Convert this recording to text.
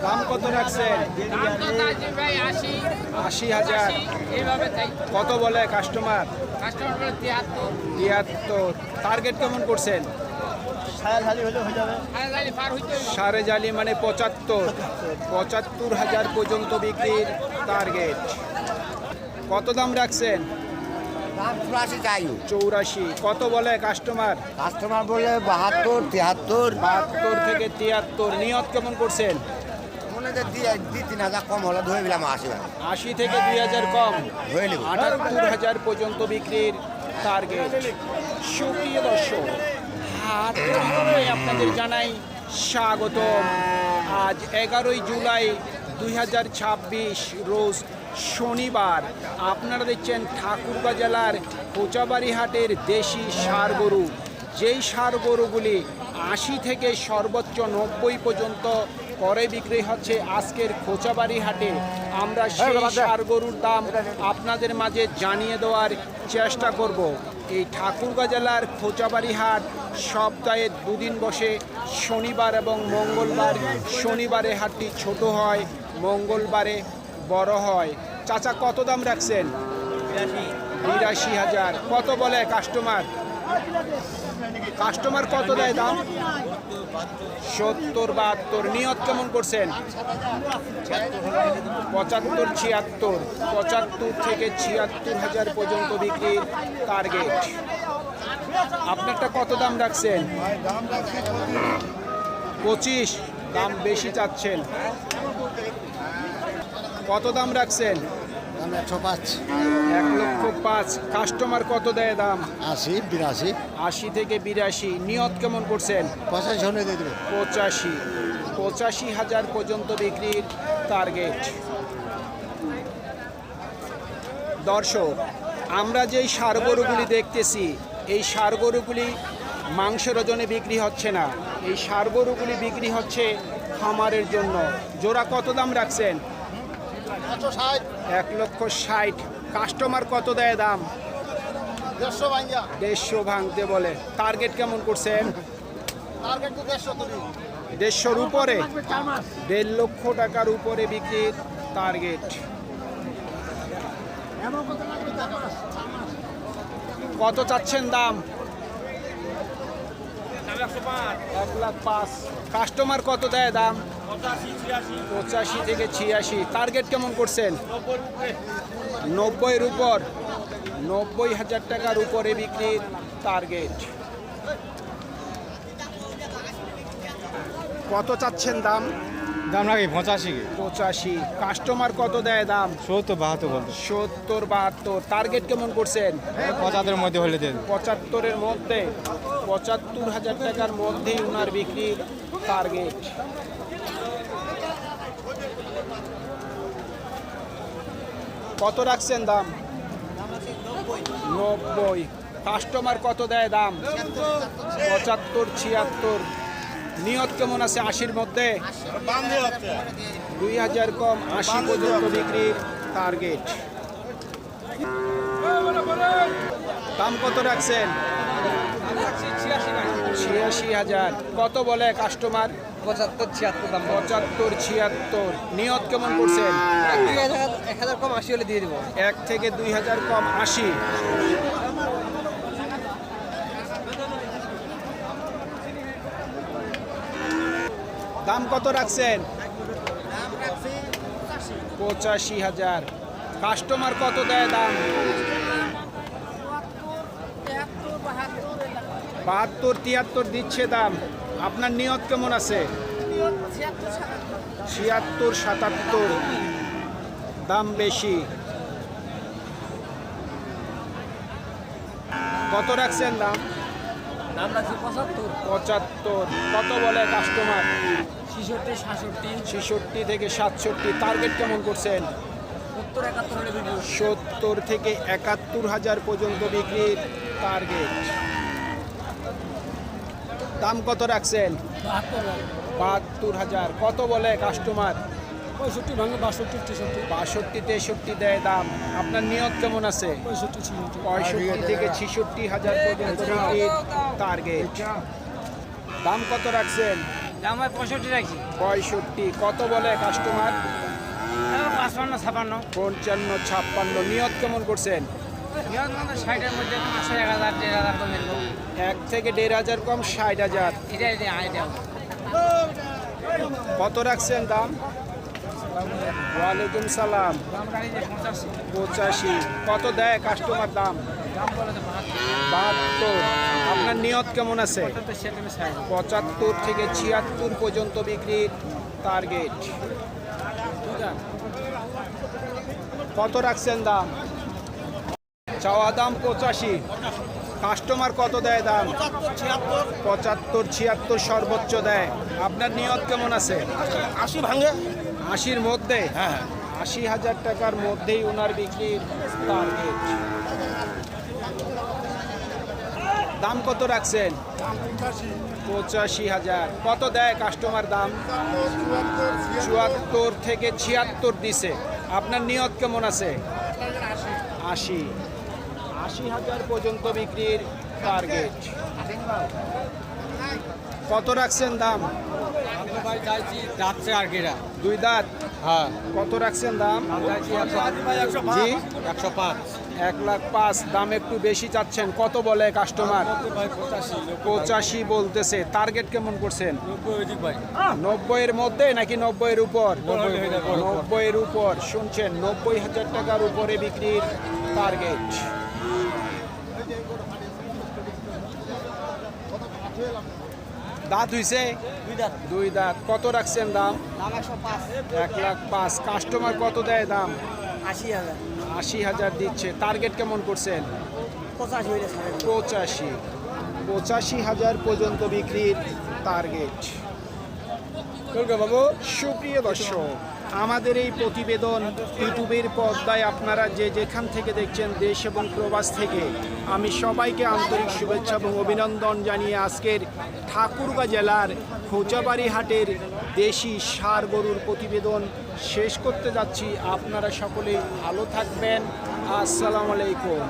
দাম কত রাখছেন? ৮০,০০০। কত বলে কাস্টমার? ৭৩। টার্গেট কেমন করছেন? সাড়ে জালি মানে ৭৫,০০০ পর্যন্ত বিক্রির টার্গেট। কত দাম রাখছেন? ৮৪। কত বলে কাস্টমার? কাস্টমার বলে ৭২, ৭৩। ৭২ থেকে ৭৩। নিয়ত কেমন করছেন? ২-৩ হাজার কম হলে ধরে দিলাম ৮০। ৮০ থেকে ২,০০০ কম, ধরে নেব। ৭৮,০০০ পর্যন্ত বিক্রির টার্গেট। সুপ্রিয় দর্শক, হাট পরিক্রমায় আপনাদের জানাই স্বাগত। আজ ১১ই জুলাই ২০২৬ রোজ শনিবার। আপনারা দেখছেন ঠাকুরগাঁ জেলার কোচাবাড়ি হাটের দেশি ষাঁড় গরু। যেই ষাঁড় গরুগুলি ৮০ থেকে সর্বোচ্চ ৯০ পর্যন্ত করে বিক্রি হচ্ছে আজকের কোচাবাড়ি হাটে। আমরা সেই ষাঁড় গরুর দাম আপনাদের মাঝে জানিয়ে দেওয়ার চেষ্টা করব। এই ঠাকুরগাঁ জেলার কোচাবাড়ি হাট সপ্তাহে দুদিন বসে, শনিবার এবং মঙ্গলবার। শনিবারে হাটটি ছোট হয়, মঙ্গলবারে বড় হয়। চাচা কত দাম রাখছেন? ৮২,০০০। কত বলে কাস্টমার? কাস্টমার কত দেয় দাম? ৭০-৭২। নিয়ত কেমন করছেন? ৭৫-৭৬। ৭৫ থেকে ৭৬,০০০ পর্যন্ত বিক্রির টার্গেট। আপনারটা কত দাম রাখছেন? ২৫। দাম বেশি চাচ্ছেন। কত দাম রাখছেন? ১,০৫,০০০। কাস্টমার কত দেয় দাম? ৮০, ৮২। ৮০ থেকে ৮২। নিয়ত কেমন করছেন? ৮৫ হলে দিয়ে দেবে। ৮৫। ৮৫,০০০ পর্যন্ত বিক্রির টার্গেট। দর্শক, আমরা যেই ষাঁড় গরুগুলি দেখতেছি, এই ষাঁড় গরুগুলি মাংসের ওজনে বিক্রি হচ্ছে না। এই ষাঁড় গরুগুলি বিক্রি হচ্ছে খামারের জন্য। জোড়া কত দাম রাখছেন? ১,৬০,০০০। কাস্টমার কত দেয় দাম? ১৫০ ভাঙতে বলে। টার্গেট কেমন করছেন? ১৫০-র উপরে, ১.৫ লক্ষ টাকার উপরে বিক্রির টার্গেট। কত চাচ্ছেন দাম? ১,০৫,০০০। কাস্টমার কত দেয় দাম? ৮৫ থেকে ৮৬। টার্গেট কেমন করছেন? ৯০-র উপর, ৯০,০০০ টাকার উপরে বিক্রির টার্গেট। কত চাচ্ছেন দাম? দাম রাখি ৮৫। ৮৫। কাস্টমার কত দেয় দাম? ৭০-৭২ বলতে। ৭০-৭২। টার্গেট কেমন করছেন? ৭৫-এর মধ্যে হলে দেন। ৭৫-এর মধ্যে, ৭৫,০০০ টাকার মধ্যেই ওনার বিক্রির টার্গেট। কত রাখছেন দাম? ৯০। কাস্টমার কত দেয় দাম? ৭৫-৭৬। নিয়ত কেমন আছে ৮০-র মধ্যে? ২,০০০ কম, ৮০ পর্যন্ত বিক্রির টার্গেট। দাম কত রাখছেন? ৮৬,০০০। কত বলে কাস্টমার? ৭৫-৭৬ দাম। ৭৫-৭৬। নিয়ত কেমন করছেন? ১,০০০ কম ৮০ হলে দিয়ে দেবো। ১ থেকে ২,০০০ কম ৮০। দাম কত রাখছেন? ৮৫,০০০। কাস্টমার কত দেয় দাম? ৭২-৭৩ দিচ্ছে দাম। আপনার নিয়ত কেমন আছে? ৭৬-৭৭। দাম বেশি। কত রাখছেন দাম? দাম রাখছি ৭৫। ৭৫। কত বলে কাস্টমার? ৬৬-৬৭। ৬৬ থেকে ৬৭। টার্গেট কেমন করছেন? ৭০-৭১ হলে বিক্রি। ৭০ থেকে ৭১,০০০ পর্যন্ত বিক্রির টার্গেট। দাম কত রাখছেন? ৭২,০০০। কত বলে কাস্টমার? ৬৫ ভাঙে ৬২-৬৩। ৬২-৬৩ দেয় দাম। আপনার নিয়ত কেমন আছে? ৬৫ থেকে ৬৬,০০০ পর্যন্ত বিক্রির টার্গেট। দাম কত রাখছেন? দাম হয় 65 রাখছি 65 কত বলে কাস্টমার? 55 56 55 56 নিয়ত কেমন করছেন? নিয়ত মানে 60 এর মধ্যে 1000 1000 কমে দেবো 1 থেকে 1500 কম 60,000। এটা আইডিয়া কত রাখছেন দাম? ওয়ালাইকুম সালাম। দাম রাখি যে 85 85 কত দেয় কাস্টমার দাম? দাম বলে তো 72। আপনার নিয়ত কেমন আছে? 72 সেটা আমি চাই 75 থেকে 76 পর্যন্ত বিক্রির টার্গেট। কত রাখছেন দাম? চাওয়া দাম 85, কাস্টমার কত দেয় দাম? 75 76 সর্বোচ্চ দেয়। আপনার নিয়ত কেমন আছে? 80 ভাঙে। 80-র মধ্যে? হ্যাঁ 80,000 টাকার মধ্যেই ওনার বিক্রির টার্গেট। দাম কত রাখছেন? 85,000। কত দেয় কাস্টমার দাম? 74 থেকে 76 দিছে। আপনার নিয়ত কেমন আছে? 80,000 পর্যন্ত বিক্রির টার্গেট। কত রাখছেন দাম? ভাই চাইছি যাচ্ছে আর কিরা 2 দাঁত। হ্যাঁ কত রাখছেন দাম? চাইছি জি 105 1,05,000। দাম একটু বেশি চাচ্ছেন। কত বলে কাস্টমার? ভাই 85 বলতেছে। টার্গেট কেমন করছেন? 90 ভাই 90-এর মধ্যে নাকি 90-এর উপর? 90-এর উপর। 90-এর উপর। শুনছেন 90,000 টাকার উপরে বিক্রির টার্গেট। দাঁত হইছে? 2 দাঁত। কত রাখছেন দাম? দাম 105 1,05,000। কাস্টমার কত দেয় দাম? 80,000 80,000 দিচ্ছে। টার্গেট কেমন করছেন? 85 হইলে ছাড়ে 85,000 পর্যন্ত বিক্রির টার্গেট। বাবু সুপ্রিয় দর্শক, আমাদের এই প্রতিবেদন ইউটিউবের পর্দায় আপনারা যে যেখান থেকে দেখছেন, দেশ এবং প্রবাস থেকে, আমি সবাইকে আন্তরিক শুভেচ্ছা এবং অভিনন্দন জানিয়ে আজকের ঠাকুরগাঁ জেলার খোঁচাবাড়ি হাটের দেশি ষাঁড় গরুর প্রতিবেদন শেষ করতে যাচ্ছি। আপনারা সকলেই ভালো থাকবেন। আসসালামু আলাইকুম।